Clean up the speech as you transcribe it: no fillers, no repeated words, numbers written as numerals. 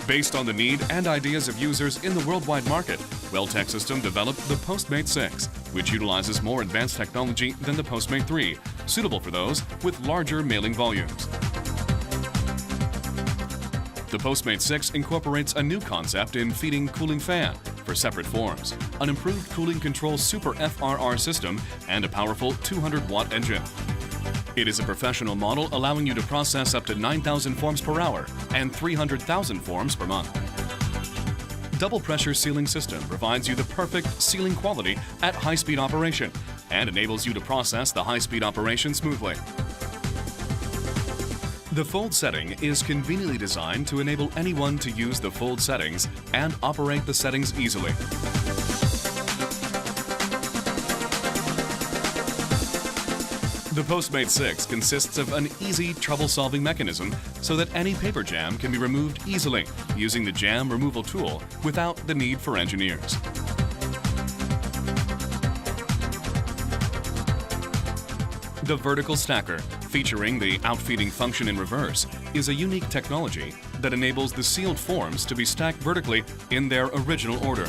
Based on the need and ideas of users in the worldwide market, Welltec System developed the Postmate 6, which utilizes more advanced technology than the Postmate 3, suitable for those with larger mailing volumes. The Postmate 6 incorporates a new concept in feeding cooling fan for separate forms, an improved cooling control Super FRR system, and a powerful 200-watt engine. It is a professional model allowing you to process up to 9,000 forms per hour and 300,000 forms per month. Double pressure sealing system provides you the perfect sealing quality at high-speed operation and enables you to process the high-speed operation smoothly. The fold setting is conveniently designed to enable anyone to use the fold settings and operate the settings easily. The Postmate 6 consists of an easy trouble-solving mechanism so that any paper jam can be removed easily using the jam removal tool without the need for engineers. The vertical stacker, featuring the outfeeding function in reverse, is a unique technology that enables the sealed forms to be stacked vertically in their original order.